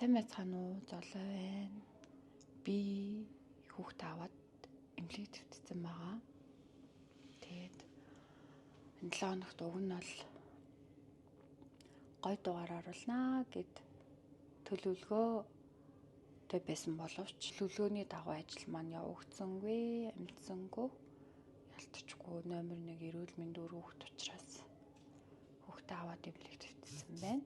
Сайн байцгаана уу? Золой байна. Би хүүхд аваад эмнэлэг твтсэн байгаа. Тэгээд энэ 7 хоногт уг нь бол гой дугаар оруулнаа гэд төлөвлөгөөтэй байсан боловч төлөвлөгөөний дагуу ажил маань явагдсангүй, амжсангүй, ялцчихгүй номер 1 эрүүл мэндийн хүүхд учраас хүүхдээ аваад эмнэлэг твтсэн байна.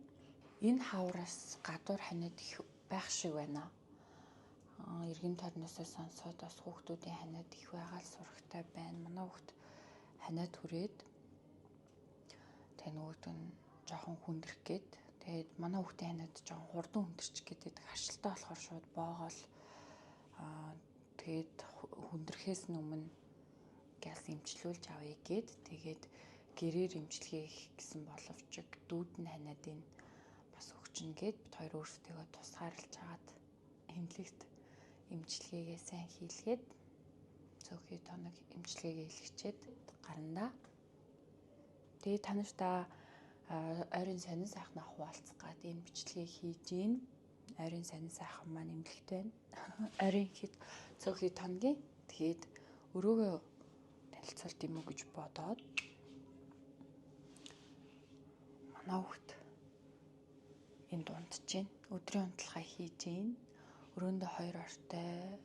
Энэ хавраас гадуур ханиад их байх шиг байна. Иргэн тойрноосоо сонсоод бас хүүхдүүдийн ханиад их байгаа л сурагтай байна. Манай хүүхд ханиад хүрээд нөгөөд нь жоохон хүндрэх гээд тэгээд манай хүүхдийн ханиад жоохон хурдан хүндэрчих гээд харшилтай болохоор шууд боогоол тэгээд хүндрэхээс өмнө газ эмчлүүлж авъя гээд тэгээд гэрээр эмчилгээ хийх гэсэн боловч дүүд нь ханиадын бас өгчнө гээд бид хоёр өөрсдөө тусгаарлаж хагаад эмнэлэгт эмчилгээгээ сайн хийлгээд цөөхий тоног эмчилгээгээ хийлгчээд гарна. Тэгээд та нартай ойрын сонин сайхнаа хуваалцах гад энэ бичлэгийг хийж гин. Ойрын сонин сайхан маань эмнэлэгт байна. Ойрын ихэд цөөхий тоногийн тэгээд өрөөгөө танилцуулт юм уу гэж бодоод манай хүүхд энд унтж байна. Өдрийн унтлагаа хийж гин. Өрөөндөө 2 ортой.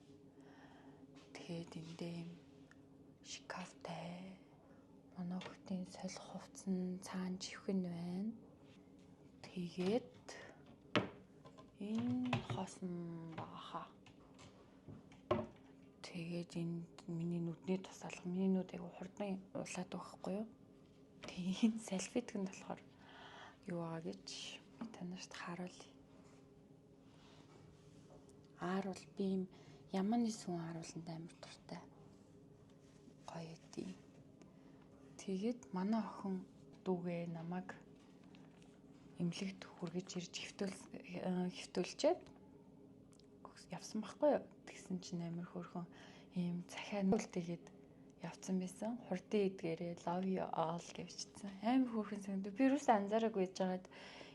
Тэгээд эндээ юм шкафтай. Манай хүүхдийн солих хувцас нь цаана чихэн байна. Тэгээд энэ хосон баха. Тэгээд энд миний нүдний тусаалга, миний нүд айгу хурдан улаад байхгүй юу? Тэгээд энэ салфетк нь болохоор юу байгаа гэж би танарт харуулъя. Ааруул би юм ямааны сүн аарууланд амар дуртай. Гоё эдий. Тэгээд манай охин дүүгээ намайг эмнэлэгт хүргэж ирж хөвтүүлчээд явсан байхгүй юу? Тэгсэн чинь амар хөөрхөн ийм захиануулт тэгээд явцсан байсан. Хурдын эдгээрээ love you all гэвчсэн. Амар хөөрхөн санагдав. Би юус анзаараагүй жагаад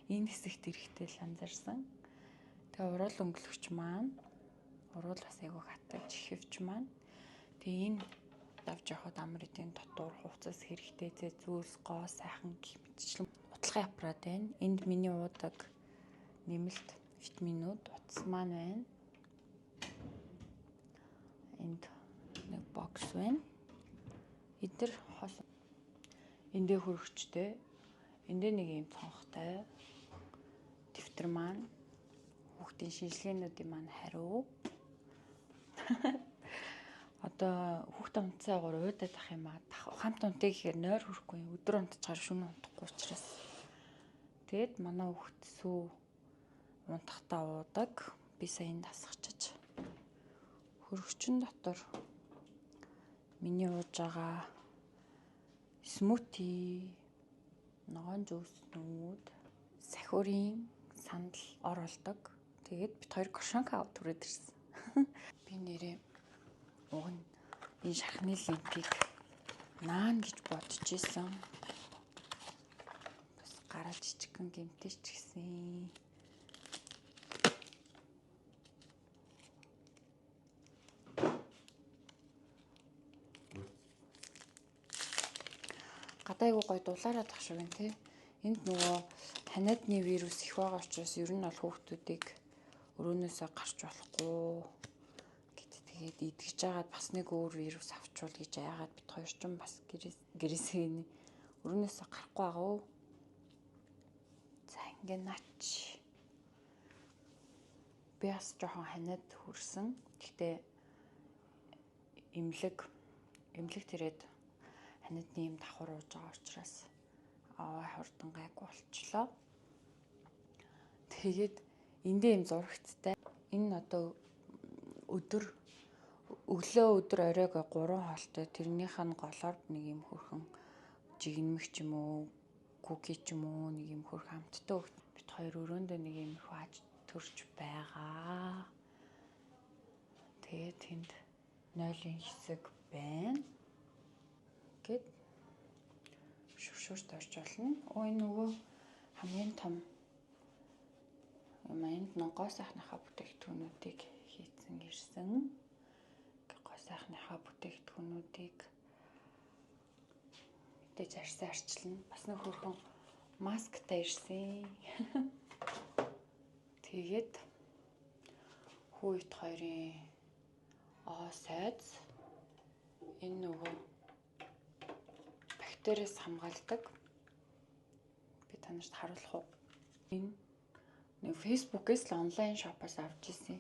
энэ хэсэгт эрэхтэй л анзаарсан. Тэгээ уруул өнгөлөгч маань уруул бас айгу хатаж ихэвч маань. Тэгээ энэ давж явахад амар эдийн дотор хувцас хэрэгтэй зүйлс гоо сайхан гэх мэтчлэн утлагын аппарат байна. Энд миний уудаг нэмэлт витаминууд утас маань байна. Энд нэг бокс байна. Эдгээр хол эндээ хөрөгчтэй. Эндээ нэг юм цонхтой дэвтэр маань хүүхдийн шинжилгээнүүдийн маань хариу. Одоо хүүхдээ унтсаа гоор уудаад ах юм аа. Хамт унтъя гэхээр нойр хүрэхгүй. Өдөр унтчихаар шөнө унтахгүй учраас. Тэгэд манай хүүхд сүү унтахтаа уудаг. Би саянд тасгачиж. Хөрөгчн дотор миний ууж байгаа смути, ногоон жууснууд, сахиурын сандал оруулдаг. Тэгээд бид хоёр гошонк аваад түрээд ирсэн. Би нэрээ уг нь энэ шахны лентийг наан гэж бодож исэн. Бас гараа жижигхэн гэмтэж ч гэсэн. Гадайгуу гой дулаараад ах шиг байна те. Энд нөгөө ханиадны вирус их байгаа учраас ер нь бол хүүхдүүдийг өрөөнөөсөө гарч болохгүй гэд тэгээд идэж жагаад бас нэг өөр вирус авчвал гэж яагаад бид хоёр ч бас гэрээсээ өрөөнөөсөө гарахгүй байгаа уу. За ингээ нач. Би бас жоохон ханиад хүрсэн. Гэхдээ эмнэлэгт ирээд ханиадны юм давхар ууж байгаа учраас аваа хурдан гайг болчлоо. Тэгээд эндээ юм зурагттай. Энэ одоо өглөө өдөр оройг 3 хоолтой тэрнийх нь голоор нэг юм хөрхөн жигнэмэг ч юм уу, куки ч юм уу нэг юм хөрх хамттай өгт. Бид хоёр өрөөндөө нэг юм хааж төрж байгаа. Тэгээд тэнд 0-ын хэсэг байна. Гэт шүршүрт орж болно. Энэ нөгөө хамгийн том Энд нэг гоо сайхныхаа бүтээгдэхүүнүүдийг хийцэн ирсэн. Гоо сайхныхаа бүтээгдэхүүнүүдийг мэдээж арьсан арчлна. Бас нэг хөрхөн масктай ирсэн. Тэгээд хүйт хоёрын сайз энэ нөгөө бактериас хамгаалдаг. Би танарт харуулах уу? Энэ нэг фэйсбүүкээс л онлайн шопоос авч ирсэн.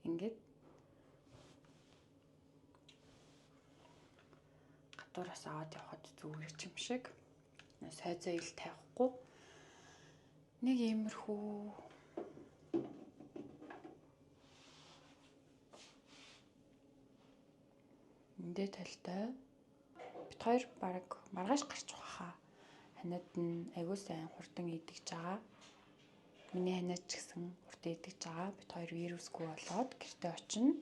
Ингээд гадуураас аваад явахад зүгээр юм шиг. Сайзаа ил тавихгүй. Нэг иймэрхүү эндээ талтай бит хоёр баг маргааш гарч байгаа. Ханаад нь аягүй сайн хурдан идэж байгаа. Миний ханаад ч гэсэн хурдан идэж байгаа. Бит хоёр вирусгүй болоод гэртээ очино.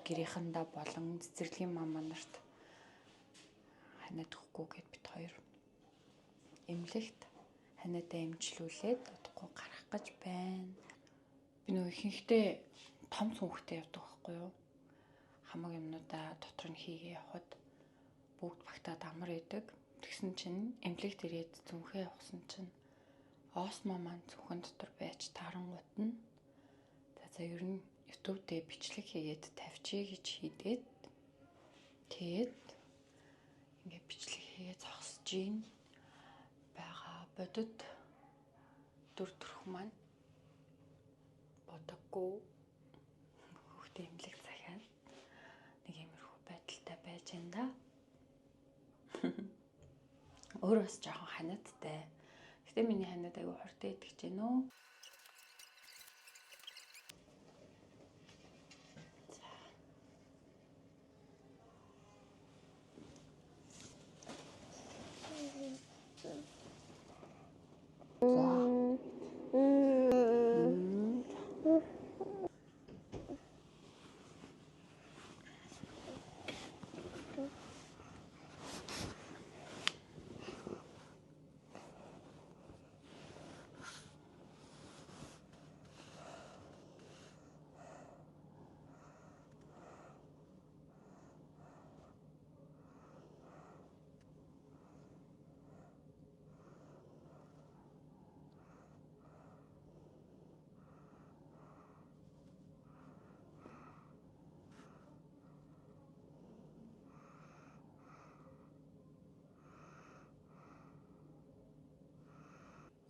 Гэрийнхэндээ болон цэцэрлэгийн мама нарт ханаад өгөхгүй гэд бит хоёр эмнэлэгт ханаадаа эмчлүүлээд удахгүй гарах гэж байна. Би нөгөө ихэнхдээ том сүнхтэй явдаг байхгүй юу? Хамаг юмнуудаа дотор нь хийгээ явахад бүгд багтаад амар идэг. Тэгсэн чинь эмнэлэгт ирээд зүнхээ явахсан чинь осмо маань зүхэн дотор байж тарангууд нь за ер нь YouTube дээр бичлэг хийгээд тавьчих гэж хийдээд тэгээд ингээд бичлэг хийгээд зогсож гин байгаа бодод дүр төрх маань бодоггүй хүүхдээ эмнэлэг захиад нэг иймэрхүү байдалтай байж энэ да. Өөр бас жоохон ханаадтай. Гэтэ миний ханаад аягүй хурдан идэж гэнэ үү?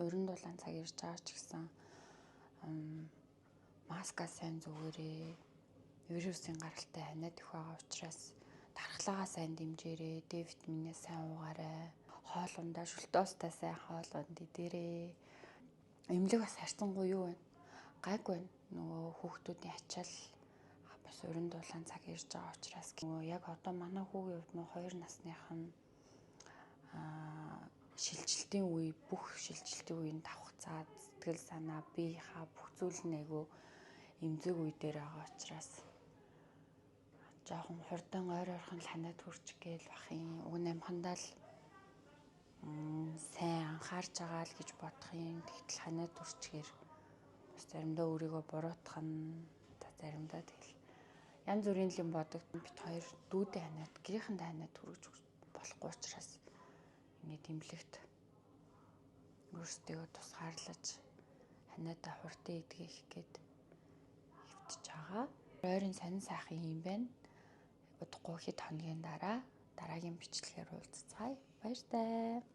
Уран дулаан цаг ирж байгаа ч гэсэн маска сайн зүгээрээ. Вирусын гаралтай ханаад их байгаа учраас дархлаагаа сайн дэмжээрэй. Д витаминээ сайн уугаарай. Хоол ундаа шүлтөстэй сайн хоол унд идээрэй. Эмнэлэг бас харцангуй юу вэ? Гайгүй байна. Нөгөө хүүхдүүдийн ачаал бас уран дулаан цаг ирж байгаа учраас яг одоо манай хүүгийн хувьд нөө 2 насных нь шилжилтийн үе бүх шилжилтийн үеийн давхцаа сэтгэл санаа биеийнхаа бүх зүйл нь айгүй эмзэг үе дээр байгаа учраас жоохон хурдан ойр ойрхон л ханаад хүрч гээл бах юм. Уг нь амхандаа л сайн анхаарч байгаа л гэж бодох юм. Тэгтэл ханаад хүрчгээр бас заримдаа өөрийгөө буруутгах нь заримдаа тэгэл янз бүрийн юм бодогдсон. Бит хоёр дүүдээ ханаад гэрийнхэндээ ханаад хүрэж болохгүй учраас ингээд эмнэлэгт өөрсдөө тусгаарлаж ханаадаа хурдан идэх гээд хөвтөж байгаа. Ойрын сонин сайхан юм байна. Удахгүй хэд хоногийн дараа дараагийн бичлэгээр уулзцгаая. Баяртай.